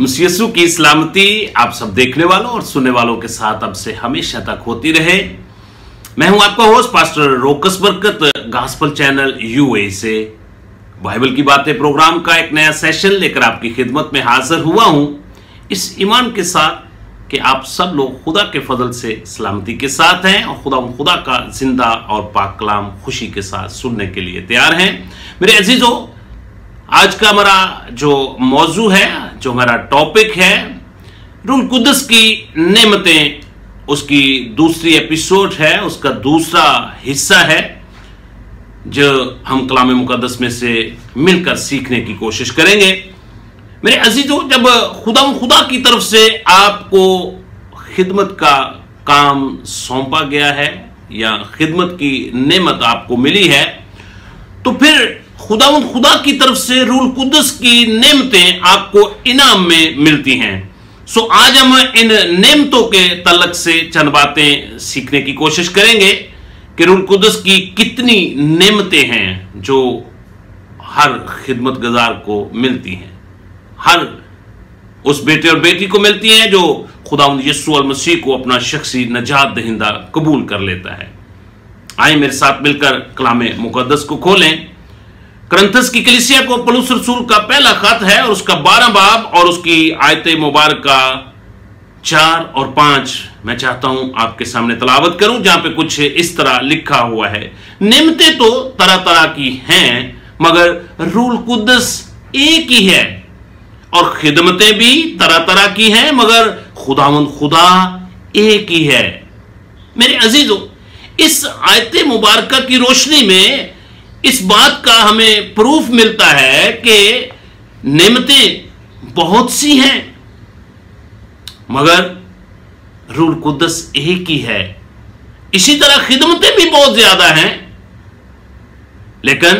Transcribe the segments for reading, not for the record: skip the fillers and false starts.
मसीह यीशु की सलामती आप सब देखने वालों और सुनने वालों के साथ अब से हमेशा तक होती रहे। मैं हूं आपका होस्ट पास्टर रोकस बरकत, गॉस्पेल चैनल यूए से बाइबल की बातें प्रोग्राम का एक नया सेशन लेकर आपकी खिदमत में हाजिर हुआ हूं, इस ईमान के साथ कि आप सब लोग खुदा के फजल से सलामती के साथ हैं और खुदा का जिंदा और पाक कलाम खुशी के साथ सुनने के लिए तैयार हैं। मेरे अजीजों, आज का हमारा जो मौजू है, जो हमारा टॉपिक है, रूह कुद्दस की नेमतें, उसकी दूसरी एपिसोड है, उसका दूसरा हिस्सा है जो हम कलाम मुकद्दस में से मिलकर सीखने की कोशिश करेंगे। मेरे अजीजों, जब खुदा की तरफ से आपको खिदमत का काम सौंपा गया है या खिदमत की नेमत आपको मिली है, तो फिर खुदा की तरफ से रूह कुद्दस की नेमतें आपको इनाम में मिलती हैं। सो आज हम इन नेमतों के तल्लक से चंद बातें सीखने की कोशिश करेंगे कि रूह कुद्दस की कितनी नेमतें हैं जो हर खिदमत गुजार को मिलती हैं, हर उस बेटे और बेटी को मिलती हैं जो खुदावंद यीशु मसीह को अपना शख्सी नजात दहिंदा कबूल कर लेता है। आइए मेरे साथ मिलकर कलाम मुकद्दस को खोलें। करंथस की कलीसिया को पौलुस रसूल का पहला खत है और उसका 12 बाब और उसकी आयते मुबारका 4 और 5 मैं चाहता हूं आपके सामने तलावत करूं, जहां पे कुछ इस तरह लिखा हुआ है। नेमतें तो तरह तरह की हैं, मगर रूह कुद्दस एक ही है, और खिदमतें भी तरह तरह की हैं, मगर खुदा एक ही है। मेरे अजीजों, इस आयते मुबारका की रोशनी में इस बात का हमें प्रूफ मिलता है कि नेमतें बहुत सी हैं, मगर रूह कुद्दस एक ही है। इसी तरह खिदमतें भी बहुत ज्यादा हैं, लेकिन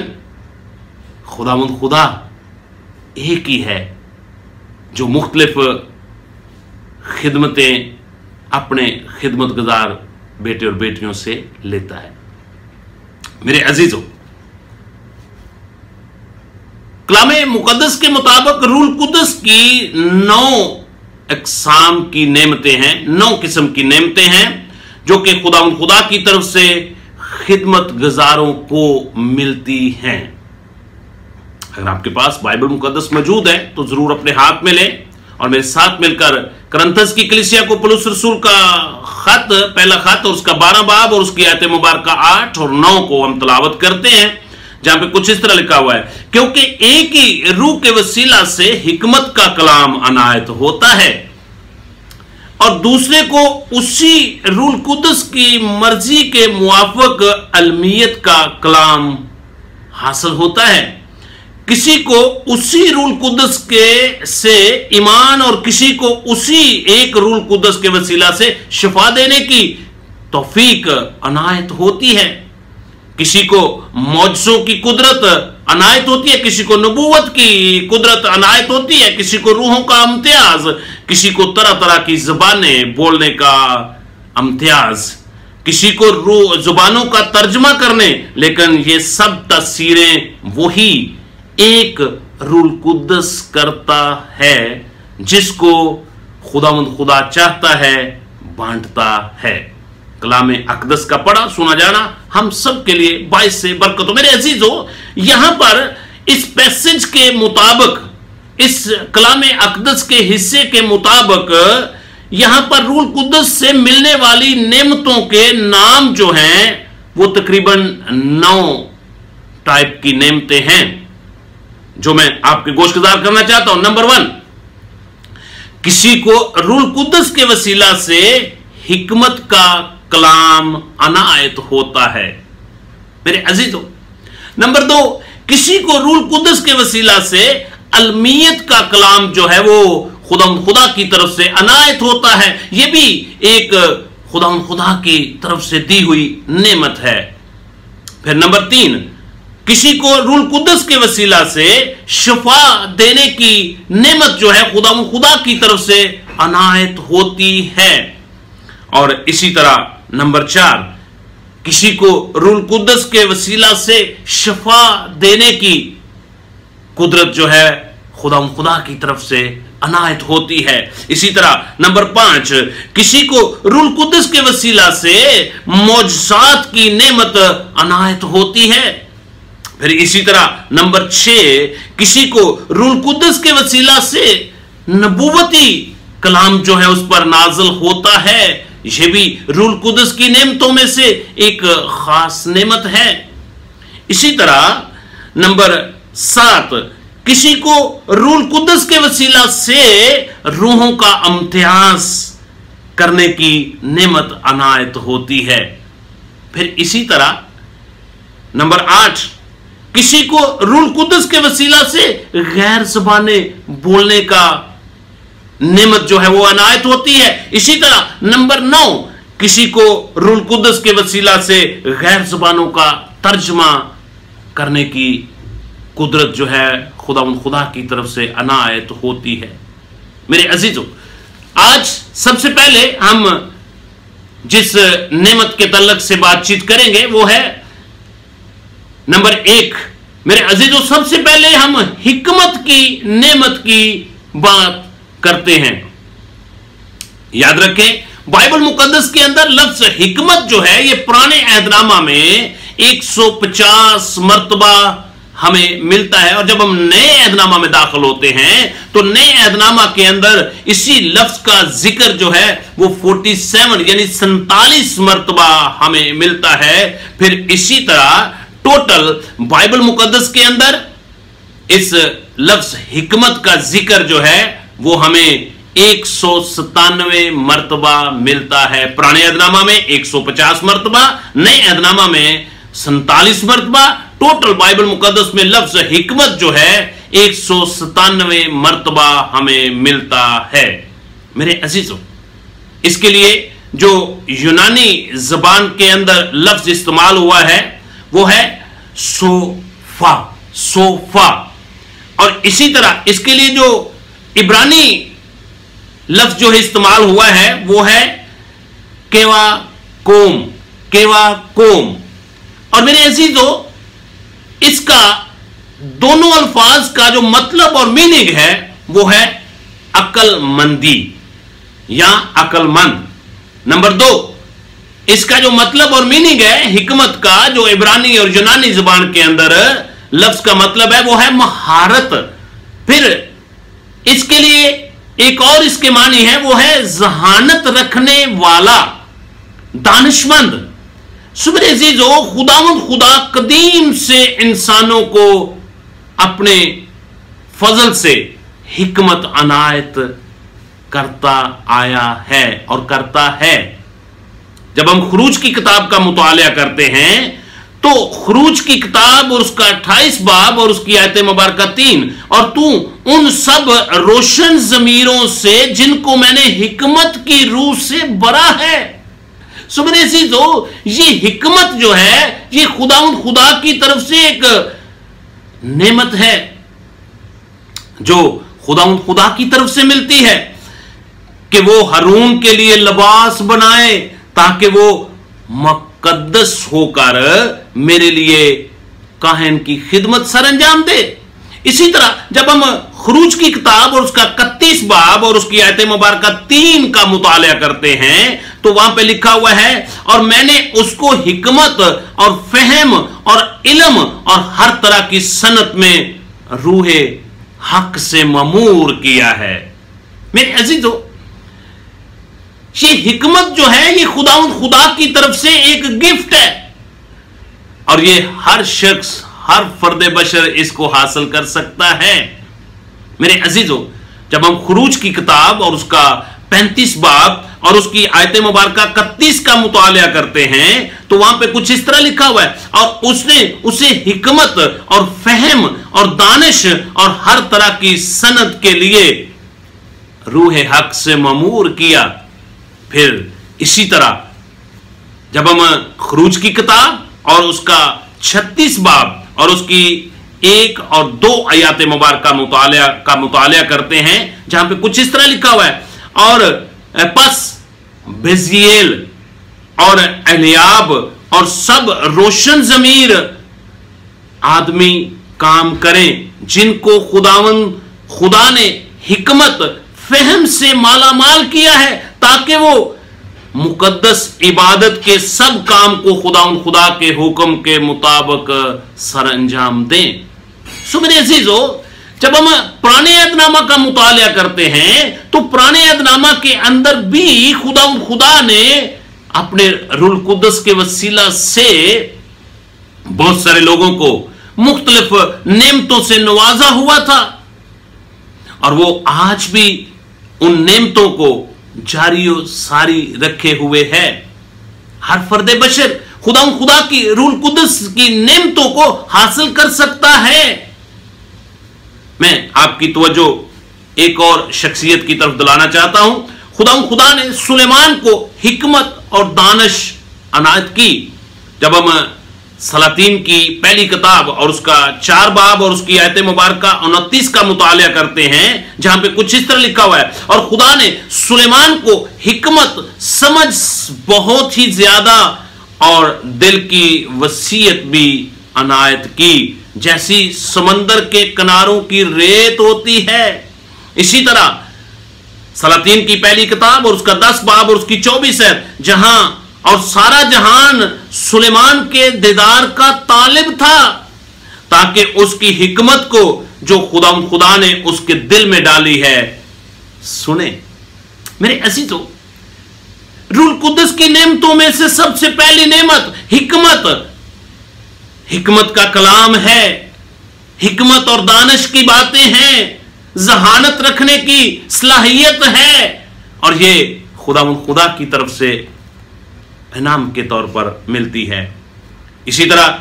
खुदा एक ही है जो मुख्तलिफ खिदमतें अपने खिदमत गुजार बेटे और बेटियों से लेता है। मेरे अजीजों, कलाम मुकद्दस के मुताबिक रूह कुद्दस की 9 अक़साम की नेमतें हैं, 9 किस्म की नेमतें हैं जो कि खुदा की तरफ से खिदमत गुजारों को मिलती हैं। अगर आपके पास बाइबल मुकद्दस मौजूद है तो जरूर अपने हाथ में लें और मेरे साथ मिलकर करंथस की कलीसिया को पौलुस रसूल का खत, पहला खत और उसका 12 बाब और उसकी आयत मुबारका 8 और 9 को हम तलावत करते हैं, जहां पे कुछ इस तरह लिखा हुआ है। क्योंकि एक ही रूह के वसीला से हिकमत का कलाम अनायत होता है और दूसरे को उसी रूह कुद्दस की मर्जी के मुआफिक अलमियत का कलाम हासिल होता है। किसी को उसी रूह कुद्दस के से ईमान और किसी को उसी एक रूह कुद्दस के वसीला से शिफा देने की तौफीक अनायत होती है। किसी को मौजज़ों की कुदरत अनायत होती है, किसी को नबूवत की कुदरत अनायत होती है, किसी को रूहों का इम्तियाज, किसी को तरह तरह की ज़बानें बोलने का इम्तियाज, किसी को रूह ज़ुबानों का तर्जमा करने। लेकिन ये सब तस्वीरें वही एक रूह कुद्दस करता है, जिसको खुदा चाहता है, बांटता है। कलाम अक़दस का पढ़ा सुना जाना हम सब के लिए बाइस से बरकत हो। मेरे अजीजों, यहां पर इस पैसेज के मुताबिक, इस कलाम अक़दस के हिस्से के मुताबिक, यहां पर रूह कुद्दस से मिलने वाली नेमतों के नाम जो हैं वो तकरीबन 9 टाइप की नेमतें हैं जो मैं आपके गोशगुजार करना चाहता हूं। नंबर 1, किसी को रूह कुद्दस के वसीला से हिकमत का कलाम अनायत होता है। मेरे अजीजों, नंबर 2, किसी को रूह कुद्दस के वसीला से अलमियत का कलाम जो है वो खुदा की तरफ से अनायत होता है। यह भी एक खुदा की तरफ से दी हुई नेमत है। फिर नंबर 3, किसी को रूह कुद्दस के वसीला से शिफा देने की नेमत जो है खुदा की तरफ से अनायत होती है। और इसी तरह नंबर 4, किसी को रूह कुद्दस के वसीला से शिफा देने की कुदरत जो है खुदा की तरफ से अनायत होती है। इसी तरह नंबर 5, किसी को रूह कुद्दस के वसीला से मौजज़ात की नेमत अनायत होती है। फिर इसी तरह नंबर 6, किसी को रूह कुद्दस के वसीला से नबूवती कलाम जो है उस पर नाज़िल होता है। यह भी रूह कुद्दस की नेमतों में से एक खास नेमत है। इसी तरह नंबर 7, किसी को रूह कुद्दस के वसीला से रूहों का इम्तियाज करने की नेमत अनायत होती है। फिर इसी तरह नंबर 8, किसी को रूह कुद्दस के वसीला से गैर ज़बानें बोलने का नेमत जो है वो अनायत होती है। इसी तरह नंबर 9, किसी को रूह कुद्दस के वसीला से गैर ज़बानों का तर्जमा करने की कुदरत जो है खुदा की तरफ से अनायत होती है। मेरे अजीजों, आज सबसे पहले हम जिस नेमत के तल्लक से बातचीत करेंगे वो है नंबर 1। मेरे अजीजों, सबसे पहले हम हिकमत की नेमत की बात करते हैं। याद रखें, बाइबल मुकद्दस के अंदर लफ्ज हिकमत जो है ये पुराने अहदनामा में 150 मर्तबा हमें मिलता है, और जब हम नए अहदनामा में दाखिल होते हैं तो नए अहदनामा के अंदर इसी लफ्ज का जिक्र जो है वो 47 यानी 47 मर्तबा हमें मिलता है। फिर इसी तरह टोटल बाइबल मुकद्दस के अंदर इस लफ्ज हिकमत का जिक्र जो है वो हमें 197 मर्तबा मिलता है। पुराने अहदनामा में 150 मर्तबा, नए अहदनामा में 47 मर्तबा। टोटल बाइबल मुकद्दस में लफ्ज हिकमत जो है 197 मर्तबा हमें मिलता है। मेरे अजीजों, इसके लिए जो यूनानी जबान के अंदर लफ्ज इस्तेमाल हुआ है वो है सोफा, सोफा। और इसी तरह इसके लिए जो इब्रानी लफ्ज जो है इस्तेमाल हुआ है वो है केवा कोम, केवा कोम। और मेरे अजीजों, इसका दोनों अल्फाज का जो मतलब और मीनिंग है वो है अक्लमंदी या अक्लमंद। नंबर 2, इसका जो मतलब और मीनिंग है हिकमत का, जो इब्रानी और यूनानी जुबान के अंदर लफ्ज का मतलब है वो है महारत। फिर इसके लिए एक और इसके मानी है वो है जहानत रखने वाला, दानिशमंद। सुबह अजीजों, खुदा कदीम से इंसानों को अपने फजल से हिकमत अनायत करता आया है और करता है। जब हम खुरूज की किताब का मुतालिया करते हैं तो खुरूज की किताब और उसका 28 बाब और उसकी आयत मुबारक 3, और तू उन सब रोशन जमीरों से जिनको मैंने हिकमत की रूह से बरा है। सुबह अजीजों, ये हिकमत जो है ये खुदा की तरफ से एक नेमत है जो खुदा की तरफ से मिलती है कि वो हारून के लिए लिबास बनाए ताकि वो मुकद्दस होकर मेरे लिए काहन की खिदमत सरंजाम दे। इसी तरह जब हम खुरूज की किताब और उसका 31 बाब और उसकी आयत मुबारक 3 का मुतालिया करते हैं तो वहां पे लिखा हुआ है, और मैंने उसको हिकमत और फहम और इल्म और हर तरह की सनत में रूहे हक से ममूर किया है। मेरे अजीजों, ये हिकमत जो है ये खुदा की तरफ से एक गिफ्ट है, और ये हर शख्स, हर फर्द बशर इसको हासिल कर सकता है। मेरे अजीजों, जब हम खुरूज की किताब और उसका 35 बाब और उसकी आयत मुबारक 31 का मुतालिया करते हैं तो वहां पे कुछ इस तरह लिखा हुआ है, और उसने उसे हिकमत और फहम और दानिश और हर तरह की सनत के लिए रूह हक से ममूर किया। फिर इसी तरह जब हम खुरूज की किताब और उसका 36 बाब और उसकी 1 और 2 आयात मुबारक का मुतालिया करते हैं जहां पे कुछ इस तरह लिखा हुआ है, और पस बेजियल और एलियाब और सब रोशन जमीर आदमी काम करें जिनको खुदावंद खुदा ने हिकमत फहम से मालामाल किया है ताकि वो मुकद्दस इबादत के सब काम को खुदा के हुक्म के मुताबिक सरअंजाम दें। सो मेरे अजीजों, जब हम पुराने अहदनामा का मुतालिया करते हैं तो पुराने अहदनामा के अंदर भी खुदा ने अपने रूह कुद्दस के वसीला से बहुत सारे लोगों को मुख्तलिफ नेमतों से नवाजा हुआ था और वो आज भी उन नेमतों को जारी और सारी रखे हुए है। हर फर्दे बशर खुदा की रूह कुद्दस की नेमतों को हासिल कर सकता है। मैं आपकी तवज्जो एक और शख्सियत की तरफ दिलाना चाहता हूं। खुदा ने सुलेमान को हिकमत और दानिश अनायत की। जब हम सलातीन की पहली किताब और उसका 4 बाब और उसकी आयत मुबारका 29 का मुतालिया करते हैं, जहां पे कुछ इस तरह लिखा हुआ है, और खुदा ने सुलेमान को हिकमत, समझ बहुत ही ज्यादा और दिल की वसीयत भी अनायत की, जैसी समंदर के किनारों की रेत होती है। इसी तरह सलातीन की पहली किताब और उसका 10 बाब और उसकी 24 है, जहां और सारा जहान सुलेमान के दीदार का तालिब था ताकि उसकी हिकमत को जो खुदा ने उसके दिल में डाली है सुने। मेरे अजीजों, रूह कुद्दस की नेमतों में से सबसे पहली नेमत हिकमत का कलाम है। हिकमत और दानिश की बातें हैं, जहानत रखने की सलाहियत है, और ये खुदा की तरफ से इनाम के तौर पर मिलती है। इसी तरह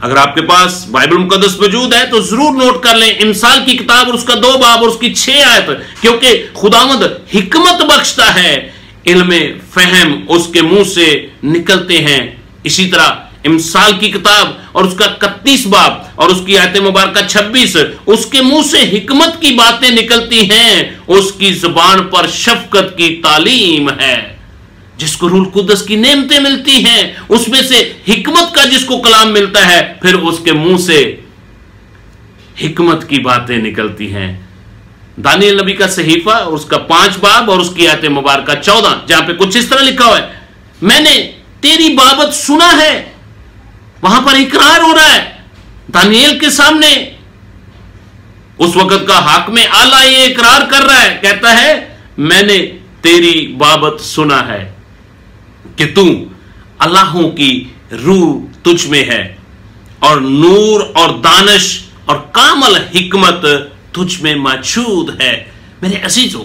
अगर आपके पास बाइबल मुकद्दस मौजूद है तो जरूर नोट कर लें इमसाल की किताब और उसका 2 बाब और उसकी 6 आयत, क्योंकि खुदावंद हिकमत बख्शता है, इल्म फहम उसके मुंह से निकलते हैं। इसी तरह इमसाल की किताब और उसका 31 बाब और उसकी आयत मुबारका 26, उसके मुंह से हिकमत की बातें निकलती हैं, उसकी जुबान पर शफकत की तालीम है। जिसको रूह कुद्दस की नेमतें मिलती हैं, उसमें से हिकमत का जिसको कलाम मिलता है, फिर उसके मुंह से हिकमत की बातें निकलती हैं। दानियल नबी का सहीफा और उसका 5 बाब और उसकी आयत मुबारका 14, जहां पे कुछ इस तरह लिखा हुआ है, मैंने तेरी बाबत सुना है। वहां पर इकरार हो रहा है दानियल के सामने। उस वक्त का हाकिम आला ये इकरार कर रहा है, कहता है मैंने तेरी बाबत सुना है कि तू अल्लाहों की रूह तुझ में है और नूर और दानिश और कामल हिकमत तुझ में मौजूद है। मेरे अजीजों,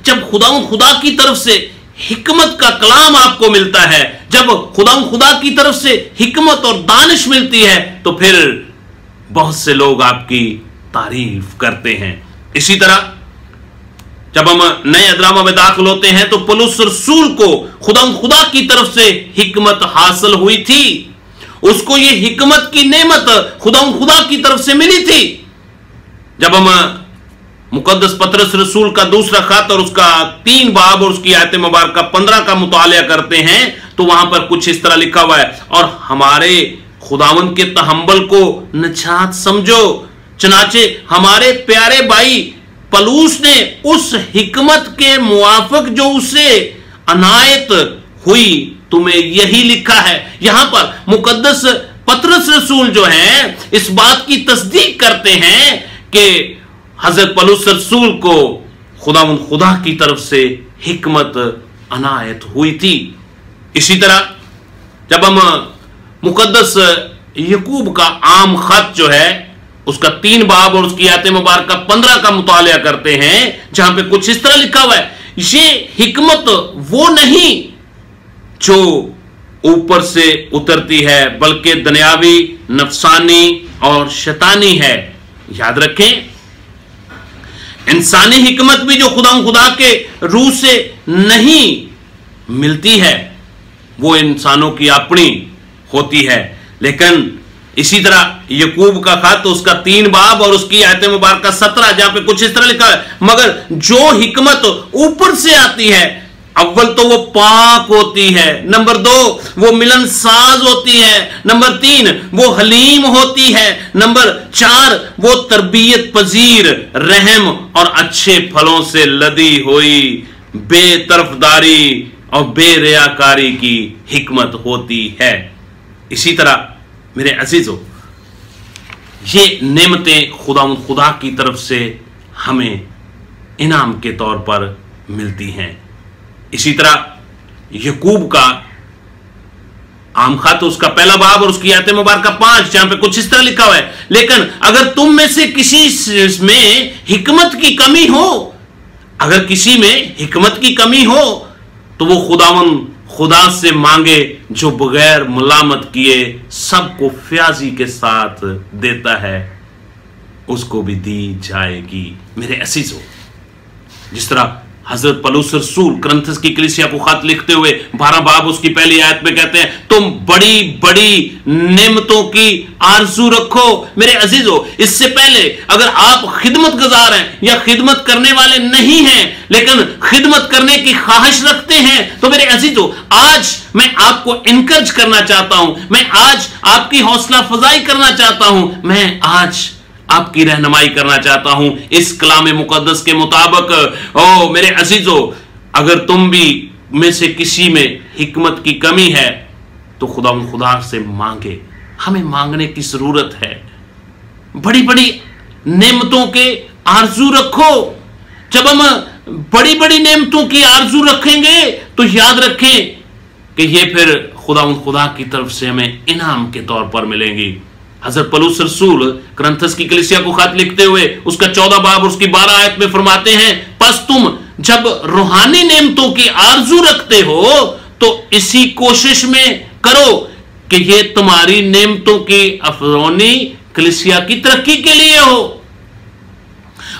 जब खुदा की तरफ से हिकमत का कलाम आपको मिलता है, जब खुदा की तरफ से हिकमत और दानिश मिलती है, तो फिर बहुत से लोग आपकी तारीफ करते हैं। इसी तरह जब हम नए अहदनामा में दाखिल होते हैं तो पौलुस रसूल को खुदा की तरफ से हिकमत हासिल हुई थी। उसको ये हिकमत की नेमत खुदा की तरफ से मिली थी। जब हम मुकद्दस पतरस रसूल का दूसरा खत और उसका 3 बाब और उसकी आयत मुबारका 15 का मुतालिया करते हैं तो वहां पर कुछ इस तरह लिखा हुआ है, और हमारे खुदावंद के तहम्बल को नजात समझो, चनाचे हमारे प्यारे भाई पलूस ने उस हिकमत के मुआफिक जो उसे अनायत हुई तुम्हें यही लिखा है। यहां पर मुकद्दस पतरस रसूल जो है इस बात की तस्दीक करते हैं कि हजरत पलूस रसूल को खुदा की तरफ से हिकमत अनायत हुई थी। इसी तरह जब हम मुकद्दस यकूब का आम खत जो है उसका 3 बाब और उसकी आयत मुबारका 15 का मुतालिया करते हैं, जहां पे कुछ इस तरह लिखा हुआ है, ये हिकमत वो नहीं जो ऊपर से उतरती है बल्कि दुनियावी, नफसानी और शैतानी है। याद रखें, इंसानी हिकमत भी जो खुदा के रूह से नहीं मिलती है वो इंसानों की अपनी होती है। लेकिन इसी तरह यकूब का खत उसका 3 बाब और उसकी आयत मुबारका 17, जहां पे कुछ इस तरह लिखा है, मगर जो हिकमत ऊपर से आती है अव्वल तो वो पाक होती है, नंबर 2 वो मिलनसाज होती है, नंबर 3 वो हलीम होती है, नंबर 4 वो तरबियत पजीर, रहम और अच्छे फलों से लदी हुई बेतरफदारी और बेरियाकारी की हिकमत होती है। इसी तरह मेरे अजीजों, ये नेमतें खुदा की तरफ से हमें इनाम के तौर पर मिलती हैं। इसी तरह यकूब का आम खात उसका पहला बाब और उसकी आयत मुबारक 5 जहां पे कुछ इस तरह लिखा हुआ है, लेकिन अगर तुम में से किसी में हिकमत की कमी हो, अगर किसी में हिकमत की कमी हो तो वो खुदा से मांगे जो बगैर मुलामत किए सबको फ्याजी के साथ देता है, उसको भी दी जाएगी। मेरे असीजों, जिस तरह हजरत पौलुस रसूल कुरिन्थियों की कलीसिया को खत लिखते हुए 12 बाब उसकी पहली आयत में कहते हैं, तुम बड़ी बड़ी नेमतों की आरजू रखो। मेरे अजीजों, इससे पहले अगर आप खिदमत गुजार हैं या खिदमत करने वाले नहीं हैं लेकिन खिदमत करने की ख्वाहिश रखते हैं, तो मेरे अजीजों, आज मैं आपको इनकरेज करना चाहता हूं, मैं आज आपकी हौसला फजाई करना चाहता हूं, मैं आज आपकी रहनुमाई करना चाहता हूं इस कलाम मुकद्दस के मुताबिक। ओ मेरे अजीजों, अगर तुम भी में से किसी में हिकमत की कमी है तो खुदा से मांगे। हमें मांगने की जरूरत है। बड़ी बड़ी नेमतों के आरजू रखो। जब हम बड़ी बड़ी नेमतों की आरजू रखेंगे तो याद रखें कि ये फिर खुदा की तरफ से हमें इनाम के तौर पर मिलेंगी। हजरत पौलुस रसूल कुरिन्थियों की कलीसिया को खत लिखते हुए उसका 14 बाब उसकी 12 आयत में फरमाते हैं, बस तुम जब रूहानी नेमतों की आरजू रखते हो तो इसी कोशिश में करो कि ये तुम्हारी नेमतों की अफरोनी कलीसिया की तरक्की के लिए हो,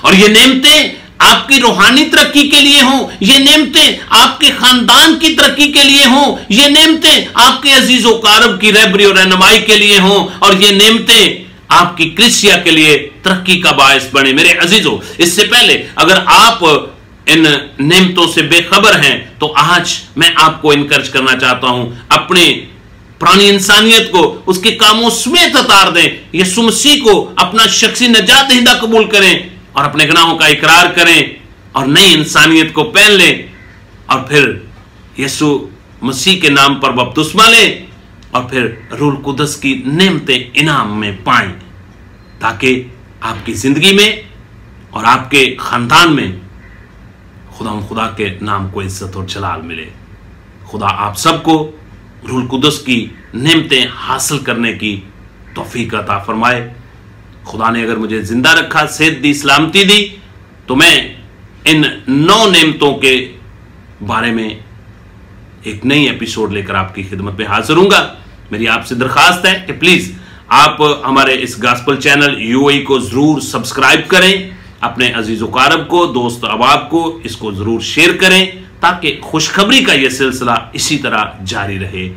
और ये नेमतें आपकी रूहानी तरक्की के लिए हो, ये नेमतें आपके खानदान की तरक्की के लिए हो, ये नेमतें आपके अजीजों कारब की रहबरी और रहनुमाई के लिए हो, और ये नेमतें आपकी कलीसिया के लिए तरक्की का बायस बने। मेरे अजीजों, इससे पहले अगर आप इन नेमतों से बेखबर हैं तो आज मैं आपको इनकरेज करना चाहता हूं, अपने पुरानी इंसानियत को उसके कामों समेत उतार दें, यीशु मसीह को अपना शख्सी नजात दहिंदा कबूल करें और अपने गुनाहों का इकरार करें और नई इंसानियत को पहन लें, और फिर यीशु मसीह के नाम पर बपतिस्मा लें और फिर रूह कुदस की नेमतें इनाम में पाएं, ताकि आपकी जिंदगी में और आपके खानदान में खुदा के नाम को इज्जत और जलाल मिले। खुदा आप सबको रूह कुदस की नेमतें हासिल करने की तौफीक अता फरमाए। खुदा ने अगर मुझे जिंदा रखा, सेहत दी, सलामती दी, तो मैं इन 9 नेमतों के बारे में एक नई एपिसोड लेकर आपकी खिदमत में हाजिर हूंगा। मेरी आपसे दरखास्त है कि प्लीज आप हमारे इस गॉस्पेल चैनल यूएई को जरूर सब्सक्राइब करें, अपने अजीजो कारब को, दोस्त अहबाब को इसको जरूर शेयर करें, ताकि खुशखबरी का यह सिलसिला इसी तरह जारी रहे।